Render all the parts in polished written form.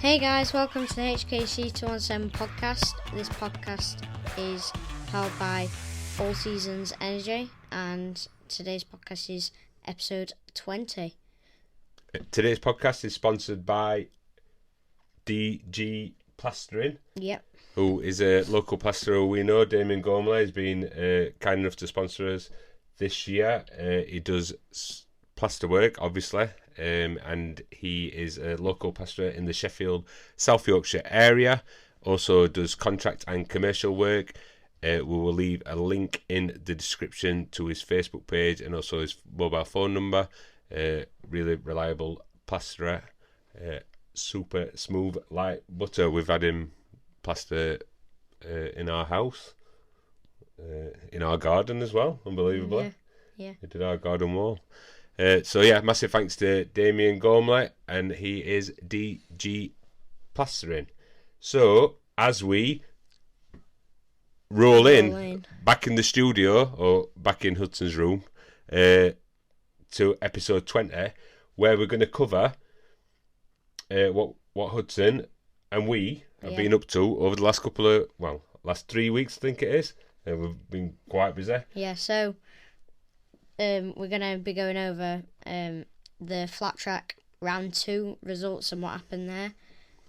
Hey guys, welcome to the HKC 217 podcast. This podcast is powered by All Seasons Energy, and today's podcast is episode 20. Today's podcast is sponsored by DG Plastering. Yep. Who is a local plasterer we know. Damien Gormley has been kind enough to sponsor us this year. He does plaster work, obviously, and he is a local plasterer in the Sheffield, South Yorkshire area. Also does contract and commercial work. We will leave a link in the description to his Facebook page and also his mobile phone number. Really reliable plasterer. Super smooth like butter. We've had him plaster in our house, in our garden as well, unbelievably. Yeah. He did our garden wall. So yeah, massive thanks to Damien Gormley, and he is DG Plastering. So as we roll in back in the studio, or back in Hudson's room, to episode 20, where we're going to cover what Hudson and we have been up to over the last last 3 weeks, I think it is. We've been quite busy. Yeah, so we're going to be going over the FlatTrack Round 2 results and what happened there.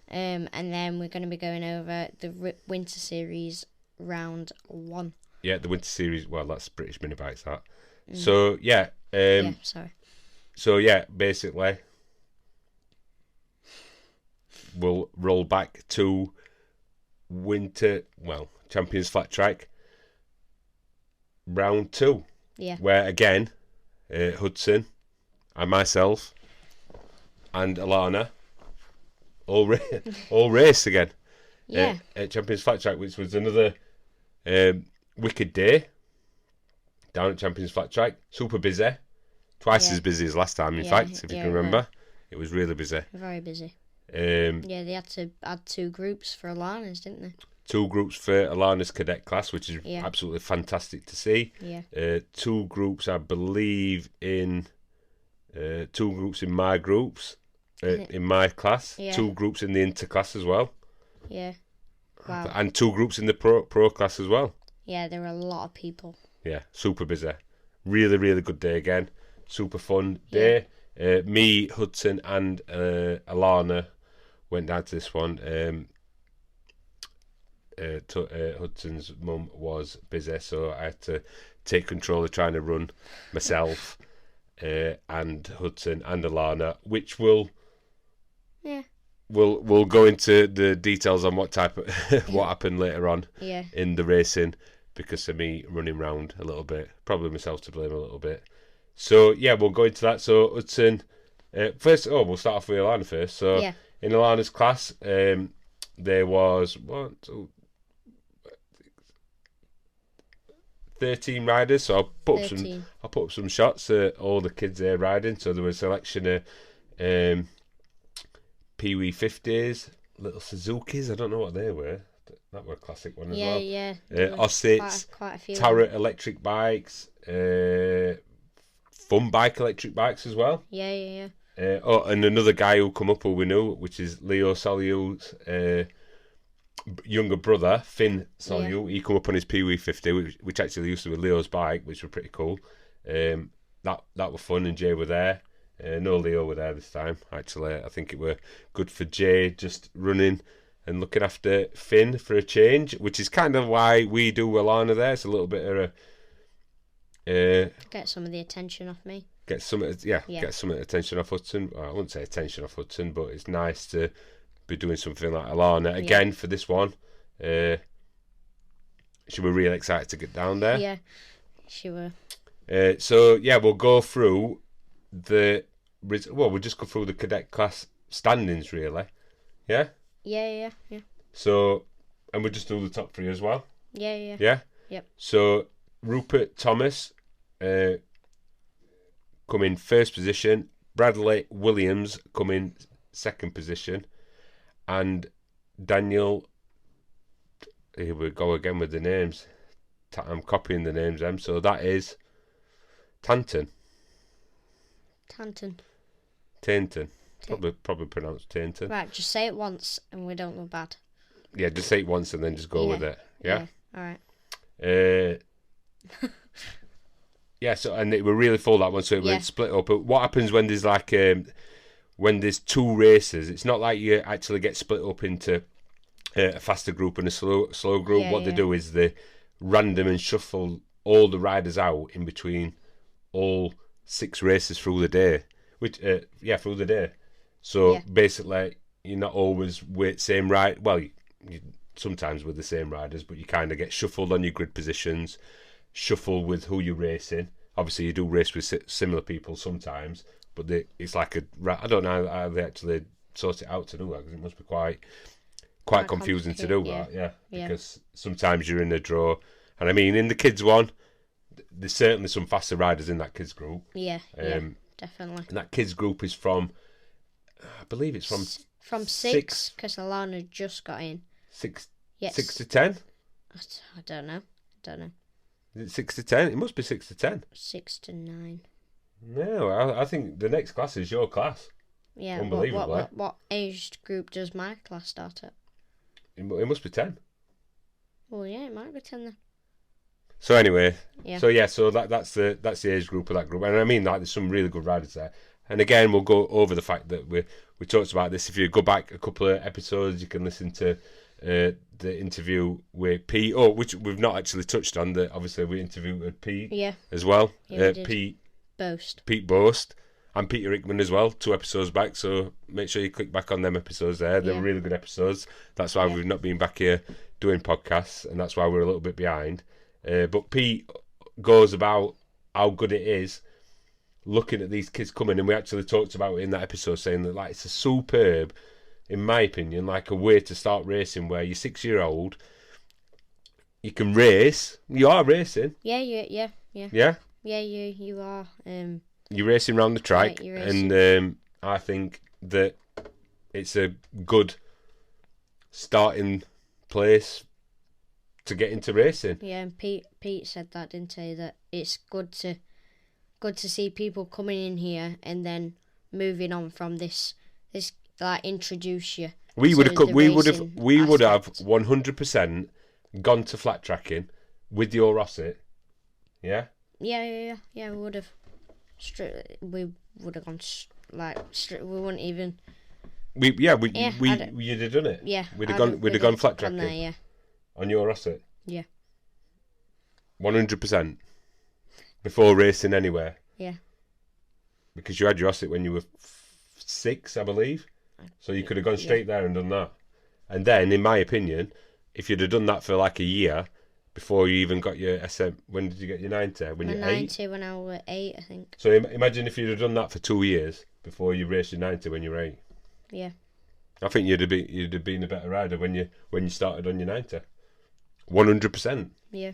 And then we're going to be going over the Winter Series Round 1. Yeah, the Winter Series, well, that's British mini bikes, that. So, yeah. Sorry. So, yeah, basically, we'll roll back to Champions FlatTrack Round 2. Yeah. Where, again, Hudson and myself and Alannah all raced again. Yeah. At Champions FlatTrack, which was another wicked day down at Champions FlatTrack. Super busy. Twice as busy as last time, in fact, if you can remember. It was really busy. Very busy. They had to add 2 groups for Alannah's, didn't they? 2 groups for Alannah's cadet class, which is absolutely fantastic to see. Yeah. 2 groups, I believe, in 2 groups in my groups, in my class. Yeah. 2 groups in the interclass as well. Yeah. Wow. And 2 groups in the pro class as well. Yeah, there were a lot of people. Yeah, super busy. Really, really good day again. Super fun day. Me, Hudson, and Alannah went down to this one. Hudson's mum was busy, so I had to take control of trying to run myself and Hudson and Alannah, which we'll go into the details on what happened later on in the racing, because of me running round a little bit, probably myself to blame a little bit. So yeah, we'll go into that. So Hudson, we'll start off with Alannah first. So in Alannah's class, there was 13 riders, so I'll put up some shots of all the kids there riding. So there was a selection of Pee-wee 50s, little Suzukis, I don't know what they were. That were a classic one as well. Yeah. Ossets, quite a few. Tarot electric bikes, Fun Bike electric bikes as well. Yeah. And another guy who come up who we knew, which is Leo Soliu's younger brother, Finn Soliu. He come up on his Pee-wee 50, which actually used to be Leo's bike, which were pretty cool. That were fun, and Jay were there. No Leo were there this time, actually. I think it were good for Jay just running and looking after Finn for a change, which is kind of why we do Alannah there. It's a little bit of a... get some of the attention off me. Get some of the attention off Hudson. Well, I wouldn't say attention off Hudson, but it's nice to be doing something like Alannah again for this one. She were really excited to get down there. Yeah, she were. We'll go through we'll just go through the cadet class standings, really. Yeah? Yeah. So, and we'll just do the top 3 as well. Yeah. Yeah? Yep. So, Rupert Thomas come in first position. Bradley Williams come in second position. And Daniel, here we go again with the names. I'm copying the names, so that is Tainton. Probably pronounced Tainton. Right, just say it once and we don't look bad. Yeah, just say it once and then just go with it. Yeah? Alright. Yeah, so and it were really full that one, so it was split up. But what happens when there's like when there's two races? It's not like you actually get split up into a faster group and a slow group. What they do is they random and shuffle all the riders out in between all 6 races through the day. Through the day. So basically, you're not always with same ride. Well, you sometimes with the same riders, but you kind of get shuffled on your grid positions, shuffle with who you're racing. Obviously, you do race with similar people sometimes, but it's like I don't know how they actually sort it out to do that, because it must be quite confusing to do that. Yeah, because sometimes you're in a draw, and I mean in the kids one, there's certainly some faster riders in that kids group. Yeah, definitely. And that kids group is from, I believe it's from 6, because Alannah just got in. 6 Yes. 6 to 10? I don't know. Is it 6 to 10? It must be 6 to 10. 6 to 9. No, I think the next class is your class. Yeah. Unbelievably. What age group does my class start at? It must be 10. Well, yeah, it might be 10 then. So anyway, Yeah. so that's the age group of that group, and I mean like there's some really good riders there. And again, we'll go over the fact that we talked about this. If you go back a couple of episodes, you can listen to the interview with Pete. Oh, which we've not actually touched on. That obviously we interviewed Pete. as well. Yeah, we did. Pete Boast and Peter Hickman as well. 2 episodes back. So make sure you click back on them episodes there. They were really good episodes. That's why we've not been back here doing podcasts, and that's why we're a little bit behind. But Pete goes about how good it is looking at these kids coming, and we actually talked about it in that episode, saying that like it's a superb, in my opinion, like a way to start racing where you're 6-year-old, you can race, you are racing. Yeah. Yeah? Yeah, you are. You're racing around the track, and I think that it's a good starting place to get into racing. Yeah, and Pete said that, didn't he? That it's good to see people coming in here and then moving on from this like introduce you. We would have 100% gone to flat tracking with your Rosset. Yeah. Yeah. We would have. We would have gone we wouldn't even. You'd have done it. Yeah. We'd have gone flat tracking. There, yeah. On your Rosset. Yeah. 100%. Before racing anywhere. Yeah. Because you had your Rosset when you were 6, I believe. So you could have gone straight there and done that. And then, in my opinion, if you'd have done that for like a year before you even got your SM, when did you get your 90? When you were 8? 90 when I was 8, I think. So imagine if you'd have done that for 2 years before you raced your 90 when you were 8. Yeah. I think you'd have been a better rider when you started on your 90. 100%. Yeah.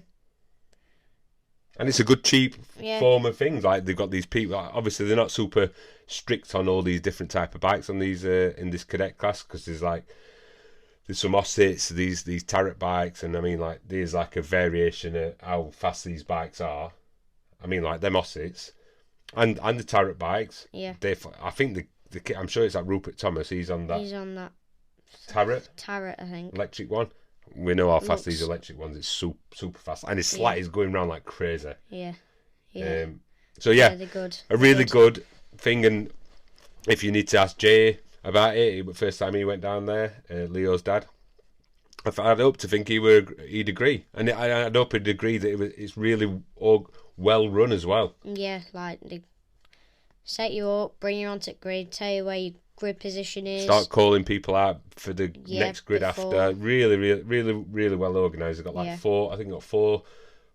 And it's a good cheap form of things. Like they've got these people. Obviously, they're not super strict on all these different type of bikes on these in this cadet class, because there's some Ossets, these Tarot bikes, and I mean like there's like a variation of how fast these bikes are. I mean like them Ossets and the Tarot bikes. Yeah. I think I'm sure it's like Rupert Thomas. He's on that Tarot, I think. Electric one. We know how fast these electric ones. It's super fast, and his slat is going around like crazy. Yeah. So yeah, good. A really good thing. And if you need to ask Jay about it, first time he went down there, Leo's dad, I'd hope to think he'd agree, and I'd hope he'd agree that it's really well run as well. Yeah, like they set you up, bring you onto grid, tell you where your grid position is. Start calling people out for the next grid after. Really well organised. They've got like 4. I think they've got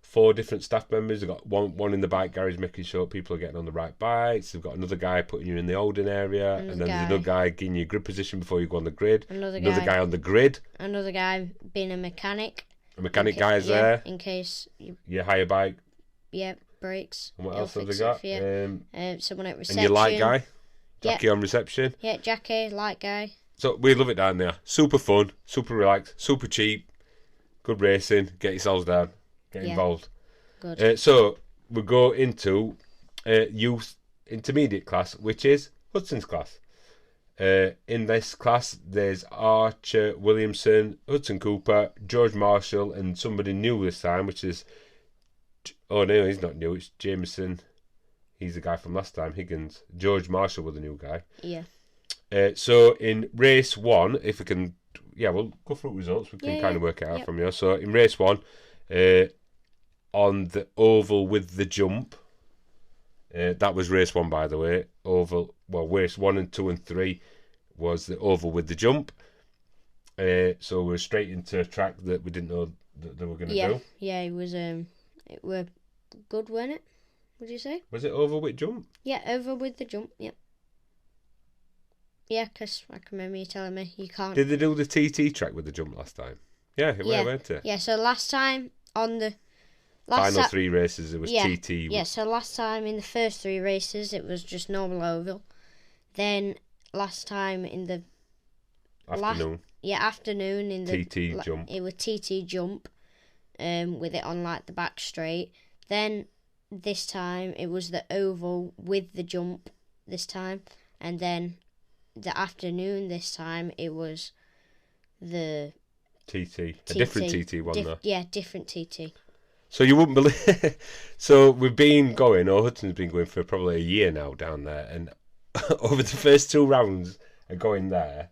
4 different staff members. They've got one in the bike garage making sure people are getting on the right bikes. They've got another guy putting you in the holding area, and then there's another guy giving you grid position before you go on the grid. Another guy on the grid. Another guy being a mechanic. A mechanic guy is there in case you hire bike. Yeah, brakes. And what else have they got? Someone at reception. And your light guy. Jackie on reception. Yeah, Jackie, light guy. So we love it down there. Super fun, super relaxed, super cheap, good racing. Get yourselves down, get involved. Good. So we go into youth intermediate class, which is Hudson's class. In this class, there's Archer Williamson, Hudson Cooper, George Marshall, and somebody new this time, which is... Oh, no, he's not new. It's Jameson. He's the guy from last time, Higgins. George Marshall was the new guy. Yeah. So in race 1, if we can... Yeah, we'll go through results. We can kind of work it out from here. So in race 1, on the oval with the jump... that was race 1, by the way. Oval, well, race 1 and 2 and 3 was the oval with the jump. So we're straight into a track that we didn't know that they were going to do. Yeah, it was. It were good, weren't it? Would you say? Was it oval with jump? Yeah, oval with the jump. Yep. Yeah, because I can remember you telling me you can't. Did they do the TT track with the jump last time? Yeah, it went it. Yeah, so last time on the final 3 races it was TT. Yeah, so last time in the first 3 races it was just normal oval. Then last time in the afternoon in the TT jump. It was TT jump, with it on like the back straight. Then this time it was the oval with the jump this time, and then the afternoon this time it was the TT. A different TT one though. Yeah, different TT. So you wouldn't believe. So we've been going. Hudson's been going for probably a year now down there, and over the first 2 rounds of going there,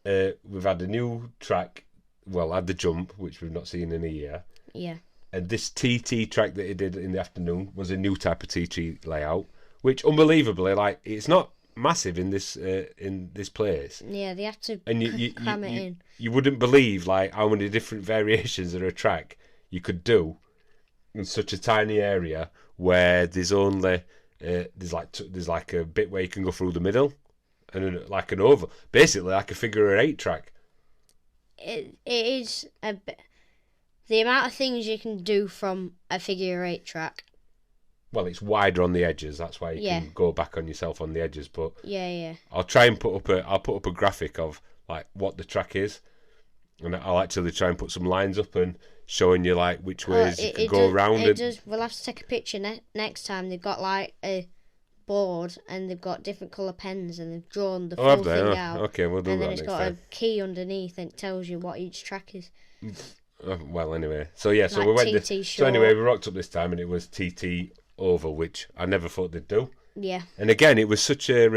we've had a new track. Well, had the jump, which we've not seen in a year. Yeah. And this TT track that he did in the afternoon was a new type of TT layout, which unbelievably, like, it's not massive in this place. Yeah, they have to cram it in. You wouldn't believe like how many different variations of a track you could do in such a tiny area where there's only there's like a bit where you can go through the middle and like an oval, basically like a figure 8 track. It is a bit. The amount of things you can do from a figure 8 track. Well, it's wider on the edges. That's why you can go back on yourself on the edges. But yeah. I'll try and put up a graphic of like what the track is, and I'll actually try and put some lines up and showing you like which ways you can go around. We'll have to take a picture next time. They've got like a board and they've got different colour pens and they've drawn the full thing out. Okay, we'll do that next time. And then it's got a key underneath and it tells you what each track is. Well, anyway, so yeah, so like we went. So anyway, we rocked up this time, and it was TT oval, which I never thought they'd do. Yeah. And again, it was such a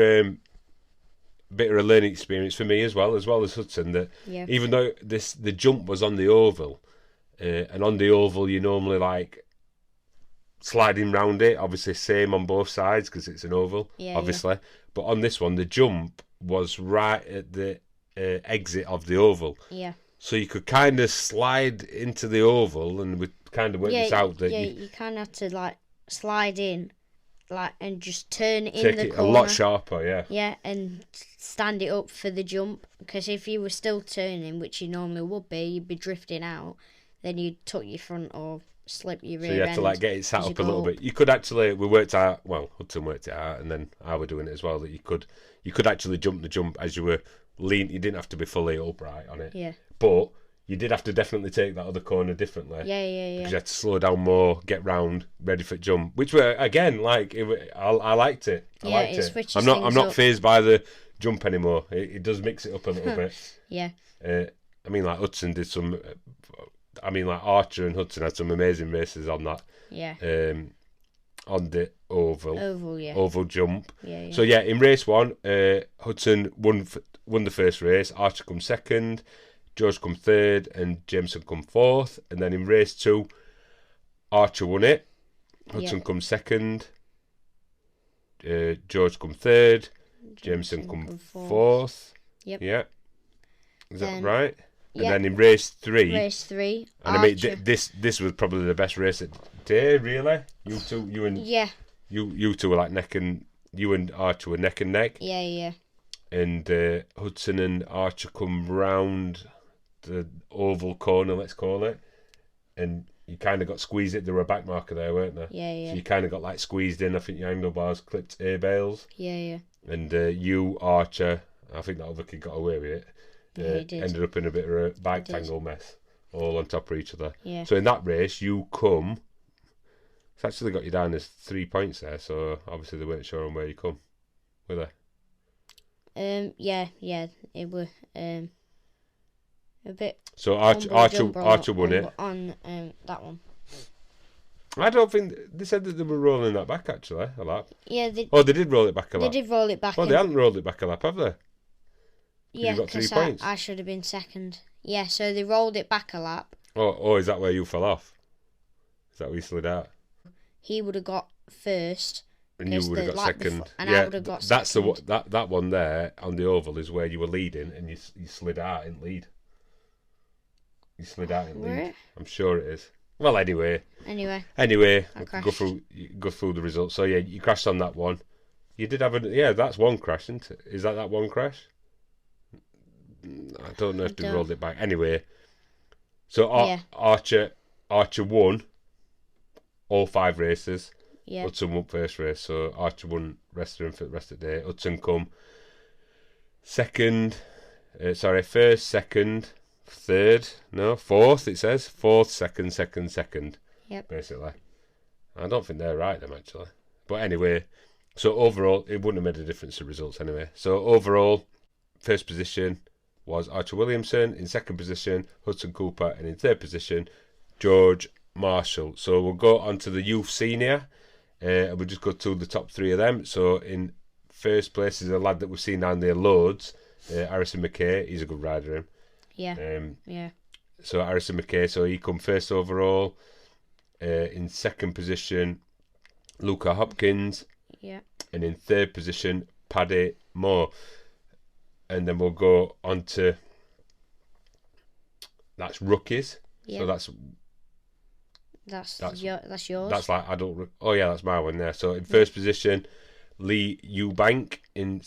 bit of a learning experience for me as well as Hudson. That even though the jump was on the oval, and on the oval you normally like sliding round it. Obviously, same on both sides because it's an oval. Yeah. Obviously, but on this one, the jump was right at the exit of the oval. Yeah. So you could kind of slide into the oval, and we kind of worked this out. That you kind of have to like slide in, like, and just turn in take the it corner. a lot sharper, yeah. Yeah, and stand it up for the jump. Because if you were still turning, which you normally would be, you'd be drifting out. Then you'd tuck your front or slip your rear end. So you had to like get it sat up a little bit. You could actually, we worked out. Well, Hudson worked it out, and then I were doing it as well. That you could actually jump the jump as you were lean. You didn't have to be fully upright on it. Yeah. But you did have to definitely take that other corner differently. Yeah. Because you had to slow down more, get round, ready for jump. Which were again like I liked it. I liked it. I'm not fazed by the jump anymore. It does mix it up a little bit. Yeah. I mean, like Hudson did some. I mean, like Archer and Hudson had some amazing races on that. Yeah. On the oval. Oval jump. Yeah. So yeah, in race 1, Hudson won the first race. Archer come second. George come third and Jameson come fourth. And then in race 2, Archer won it. Hudson come second. George come third. Jameson come fourth. Yep. Yeah. Is that right? And Yeah. then in race 3. And I mean, this was probably the best race of the day, really. You two were like neck and... You and Archer were neck and neck. Yeah. And Hudson and Archer come round the oval corner, let's call it, and you kind of got squeezed it. There were a back marker there, weren't there? Yeah. So you kind of got like squeezed in. I think your handlebars clipped air bales. Yeah. And you, Archer, I think that other kid got away with it. He did. Ended up in a bit of a bag tangle mess, all on top of each other. Yeah. So in that race, you come. It's actually got you down as 3 points there. So obviously they weren't sure on where you come, were they? Yeah, it was a bit. So Archer won it on that one. I don't think they said that they were rolling that back actually a lap. Yeah, they did roll it back a lap. They did roll it back. Well, they haven't rolled it back a lap, have they? Yeah, you got 3 points. I should have been second. Yeah, so they rolled it back a lap. Oh, is that where you fell off? Is that where you slid out? He would have got first. And you would have got second. I would have got that's second. that one there on the oval is where you were leading, and you slid out in lead. You slid out in lead. I'm sure it is. Well, anyway, go through the results. So yeah, you crashed on that one. You did have that's one crash, isn't it? Is that one crash? I don't know if they rolled it back. Anyway, so Archer won all 5 races. Yeah. Hudson won first race, so Archer won rest of the day. Hudson come second, first, second, third, no, fourth. It says fourth, second. Yep. Basically, I don't think they're right them actually, but anyway. So overall, it wouldn't have made a difference to results anyway. So overall, first position was Archer Williamson. In second position, Hudson Cooper, and in third position, George Marshall. So we'll go on to the youth senior. And we'll just go to the top 3 of them. So in first place is a lad that we've seen down there loads, Harrison McKay. He's a good rider, him. Yeah. So Harrison McKay, so he come first overall. In second position, Luca Hopkins. Yeah. And in third position, Paddy Moore. And then we'll go on to that's rookies. Yeah. So that's yours. That's like adult. Oh yeah, that's my one there. So in first position, Lee Eubank. In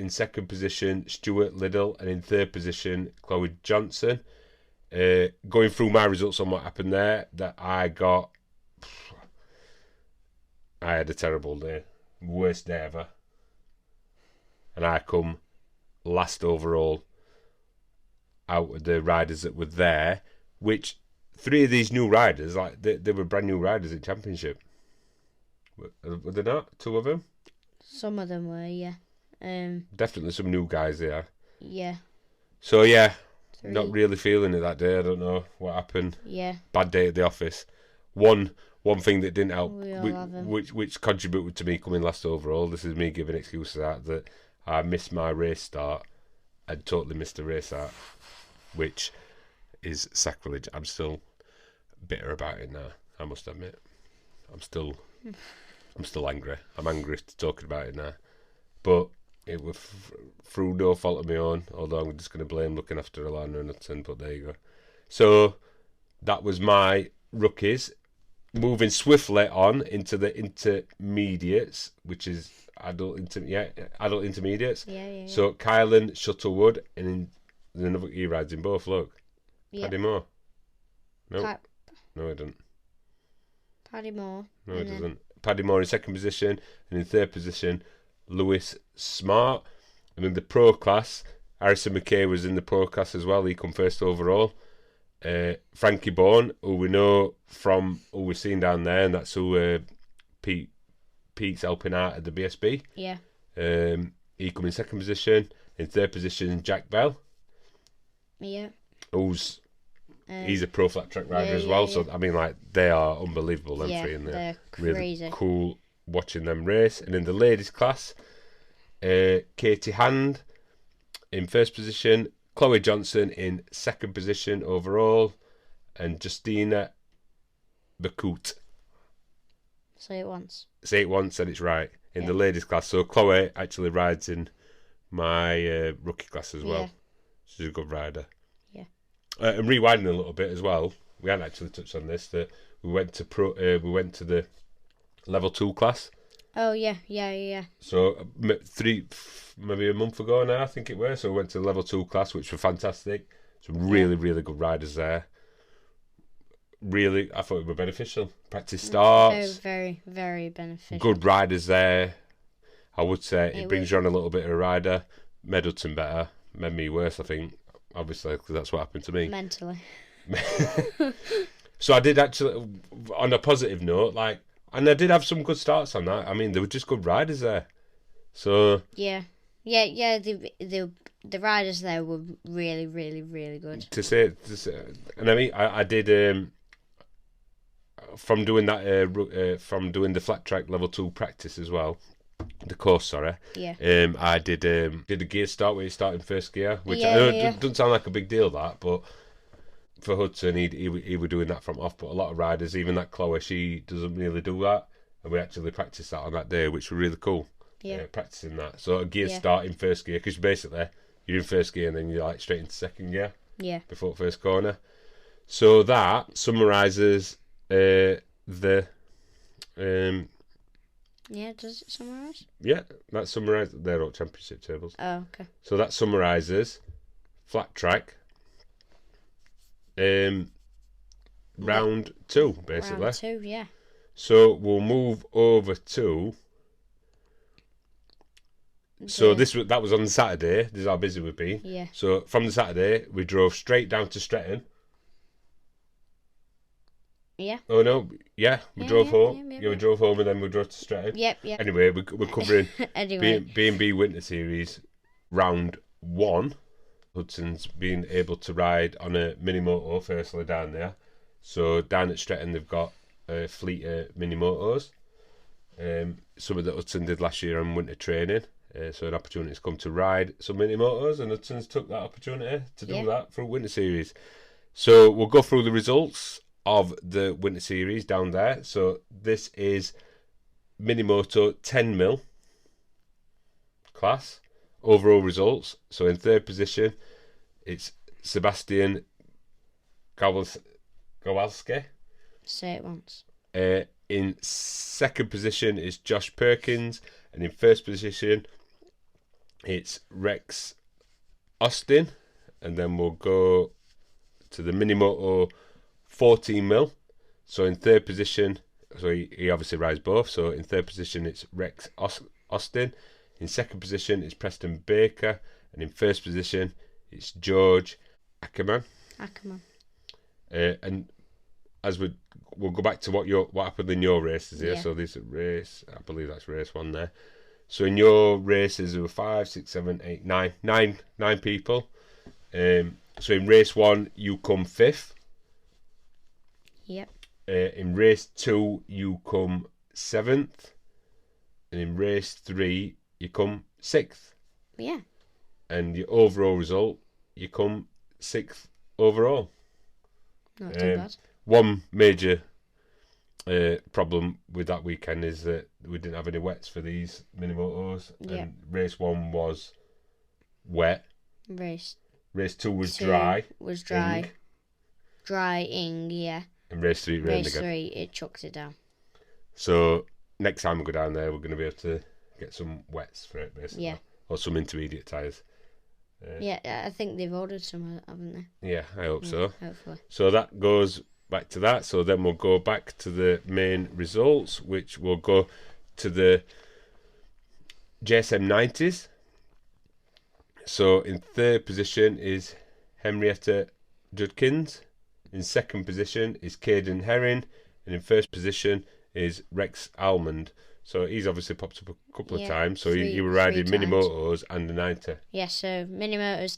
second position, Stuart Liddell, and in third position, Chloe Johnson. Going through my results on what happened there, that I had a terrible day, worst day ever, and I come last overall out of the riders that were there, which 3 of these new riders, like they were brand new riders in championship. Were they not? 2 of them? Some of them were, yeah. Definitely some new guys there. Yeah. So yeah, 3. Not really feeling it that day. I don't know what happened. Yeah. Bad day at the office. One thing that didn't help, We all have 'em. which contributed to me coming last overall. This is me giving excuses that I missed my race start. I totally missed the race start, which is sacrilege. I'm still bitter about it now. I must admit, I'm still angry. I'm angry talking about it now, but it was through no fault of my own. Although I'm just going to blame looking after Alannah and Hudson. But there you go. So that was my rookies. Moving swiftly on into the intermediates, which is adult intermediates. Yeah. So Kylan Shuttlewood, and there's another he rides in both. Look, Yeah. Paddy Moore. No, no, he doesn't. Paddy Moore. No, he doesn't. Paddy Moore in second position, and in third position, Lewis Smart. And in the pro class, Harrison McKay was in the pro class as well. He come first overall. Frankie Bourne, who we know from who we've seen down there, and that's who Pete's helping out at the BSB. Yeah. He come in second position. In third position, Jack Bell. Yeah. He's a pro flat track rider as well. So I mean, like, they are unbelievable. Them 3 in there. They're crazy. Really cool watching them race. And in the ladies class, Katie Hand in first position. Chloe Johnson in second position overall, and Justina Bacout. Say it once. Say it once and it's right. In the ladies class. So Chloe actually rides in my rookie class as well. Yeah. She's a good rider. Yeah. And rewinding a little bit as well, we hadn't actually touched on this, that we went to the level 2 class. Oh, yeah. So maybe a month ago now, I think it was. So we went to the level 2 class, which were fantastic. Some really good riders there. Really, I thought it were beneficial. Practice starts. Very, very beneficial. Good riders there. I would say it brings you on a little bit of a rider. Made Hudson better. Made me worse, I think. Obviously, because that's what happened to me. Mentally. So I did actually, on a positive note, and I did have some good starts on that. I mean, there were just good riders there. So yeah, Yeah. The riders there were really, really, really good. To say, and I mean, I did from doing that from doing the flat track level 2 practice as well. The course, sorry. Yeah. I did a gear start where you start in first gear, which Yeah, I know yeah. doesn't sound like a big deal, that, but for Hudson, he was doing that from off. But a lot of riders, even that Chloe, she doesn't really do that, and we actually practiced that on that day, which was really cool. Yeah. Practicing that. So a gear Yeah. start in first gear, because basically you're in first gear and then you're like straight into second gear. Yeah. Before first corner. So that summarises the. Yeah, does it summarise? Yeah, that summarises. They're all championship tables. Oh, okay. So that summarises flat track. Round 2, basically. Round 2, yeah. So we'll move over to. So that was on the Saturday. This is how busy we've been. Yeah. So from the Saturday, we drove straight down to Stretton. Yeah. Oh no, yeah, we drove home. Yeah, we drove home and then we drove to Stretton. Yep. Anyway, we're covering Anyway. BMB Winter Series Round 1. Hudson's been able to ride on a mini-moto firstly down there. So down at Stretton they've got a fleet of mini-motos. Something that Hudson did last year on winter training. So an opportunity has come to ride some mini-motos, and Hudson's took that opportunity to do that for Winter Series. So we'll go through the results of the Winter Series down there. So this is mini-moto 10mm class. Overall results. So in third position, it's Sebastian Kowalski. Say it once. In second position is Josh Perkins, and in first position it's Rex Austin. And then we'll go to the mini-moto 14mm. So in third position, so he obviously rides both. So in third position it's Rex Austin. In second position it's Preston Baker, and in first position it's George Ackerman. And as we'll go back to what happened in your races here. So this race, I believe that's race 1 there. So in your races there were 5, 6, 7, 8, 9 people. So in race 1 you come 5th. Yep. In race 2 you come 7th, and in race 3 you come 6th. Yeah. And your overall result, you come 6th overall. Not too bad. One major problem with that weekend is that we didn't have any wets for these mini-motos. Yeah. And race 1 was wet. Race 2 was dry. Drying, yeah. And race 3 rained Race again. 3, it chucks it down. So next time we go down there, we're going to be able to get some wets for it, basically. Yeah. Or some intermediate tyres. Yeah, I think they've ordered some, haven't they? Yeah, I hope so. Hopefully. So that goes back to that. So then we'll go back to the main results, which will go to the JSM 90s. So in third position is Henrietta Judkins. In second position is Caden Herring. And in first position is Rex Almond. So he's obviously popped up a couple of times. So he was riding mini-motos and the 90. Yeah, so mini-motos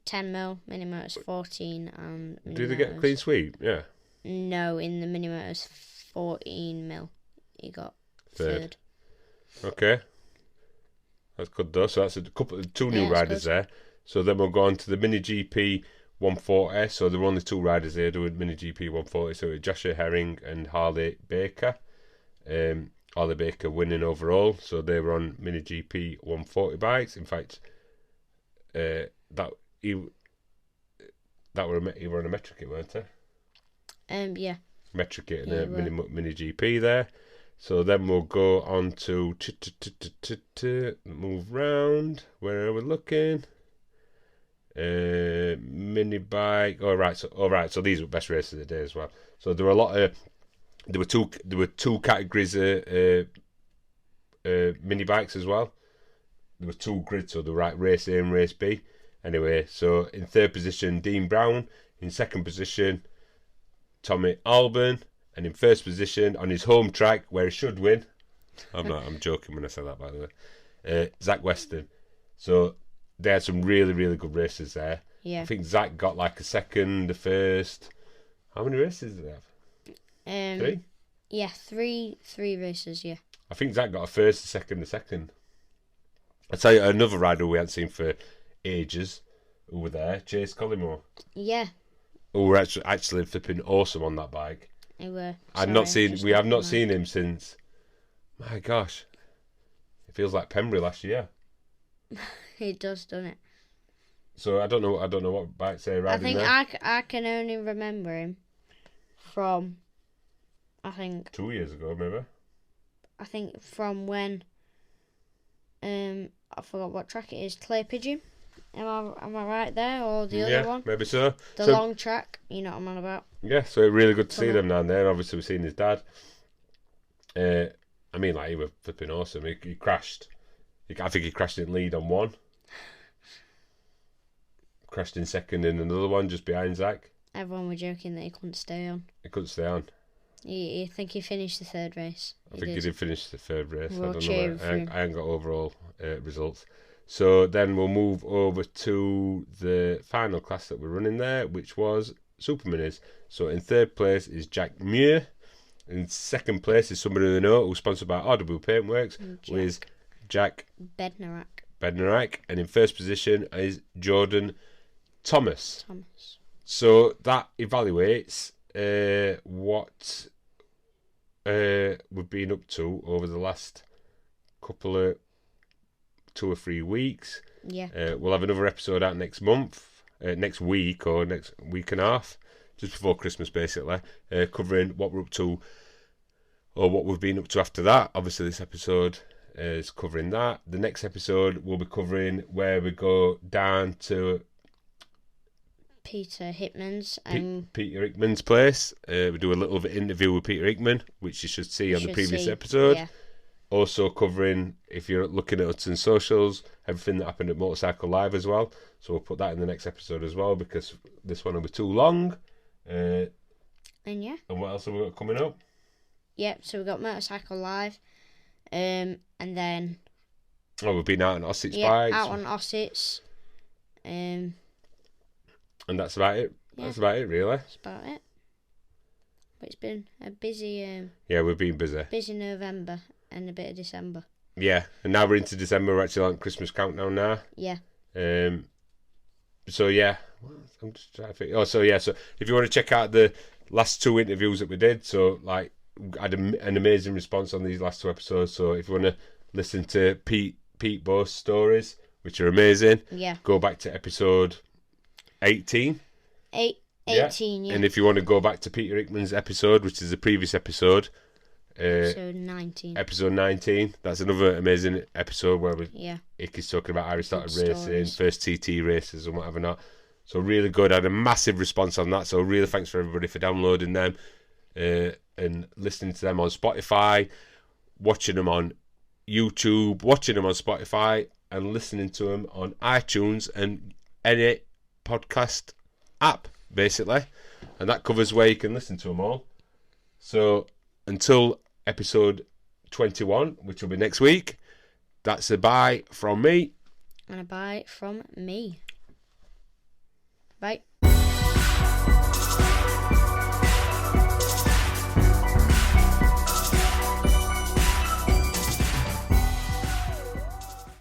10mm, mini-motos 14, and Do they get a clean sweep? Yeah. No, in the mini-motos 14mm, he got third. Okay. That's good though. So that's two new riders there. So then we'll go on to the Mini GP 140. So there were only 2 riders there doing Mini GP 140. So it was Joshua Herring and Harley Baker. Harley Baker winning overall. So they were on Mini GP 140 bikes. In fact, he were on a metric kit, weren't they? Yeah. Metric kit and a mini GP there. So then we'll go on to move round. Where are we looking? Mini bike. All right. So these were best races of the day as well. So there were a lot of. There were two categories of mini bikes as well. There were 2 grids, so the right race A and race B. Anyway, so in third position Dean Brown. In second position Tommy Alban. And in first position, on his home track, where he should win, I'm joking when I say that, by the way, Zach Weston. So they had some really, really good races there. Yeah. I think Zach got like a second, a first. How many races did they have? 3? Yeah, three races, yeah. I think Zach got a first, a second. I'll tell you another rider we hadn't seen for ages who were there, Chase Collymore. Yeah. Who were actually flipping awesome on that bike. They were. We have not seen him since, my gosh, it feels like Pembrey last year. It does, doesn't it? So I don't know what bikes they're riding there. I can only remember him from, 2 years ago, maybe. I think from when, I forgot what track it is, Clay Pigeon. Am I right there, or the other one? Yeah, maybe so. The long track, you know what I'm on about. Yeah, so really good to see them down there. Obviously, we've seen his dad. I mean, like, he was flipping awesome. He crashed. I think he crashed in lead on one. Crashed in second in another one, just behind Zach. Everyone were joking that he couldn't stay on. He couldn't stay on. You think he finished the third race? I think he did finish the third race. We'll I don't cheer know. for him. I haven't got overall results. So then we'll move over to the final class that we're running there, which was Super Minis. So in third place is Jack Muir. In second place is somebody we know who's sponsored by RW Paintworks, with Jack Bednarak. And in first position is Jordan Thomas. So that evaluates what we've been up to over the last couple of 2 or 3 weeks. Yeah. We'll have another episode out next week or next week and a half, just before Christmas, basically, covering what we're up to or what we've been up to after that. Obviously, this episode is covering that. The next episode will be covering where we go down to Peter Hickman's place. We do a little interview with Peter Hickman, which you should see on the previous episode. Yeah. Also covering, if you're looking at us in socials, everything that happened at Motorcycle Live as well. So we'll put that in the next episode as well, because this one will be too long. And what else have we got coming up? Yep, so we've got Motorcycle Live. And then... we've been out on Ossets bikes. out on Ossets. And that's about it. Yeah. That's about it, really. That's about it. But it's been a busy... yeah, we've been busy. Busy November and a bit of December. Yeah, and now we're into December. We're actually on Christmas countdown now. Yeah. So yeah, I'm just trying to think. So if you want to check out the last 2 interviews that we did, so like, had an amazing response on these last 2 episodes. So if you want to listen to Pete Bo's stories, which are amazing, go back to episode 18. 18, yeah. And if you want to go back to Peter Hickman's episode, which is the previous episode, episode 19. Episode 19. That's another amazing episode where Icky's talking about how he started racing, first TT races and whatever not. So really good. I had a massive response on that. So really thanks for everybody for downloading them and listening to them on Spotify, watching them on YouTube, watching them on Spotify, and listening to them on iTunes and any podcast app, basically. And that covers where you can listen to them all. So until episode 21, which will be next week, that's a bye from me. And a bye from me. Bye.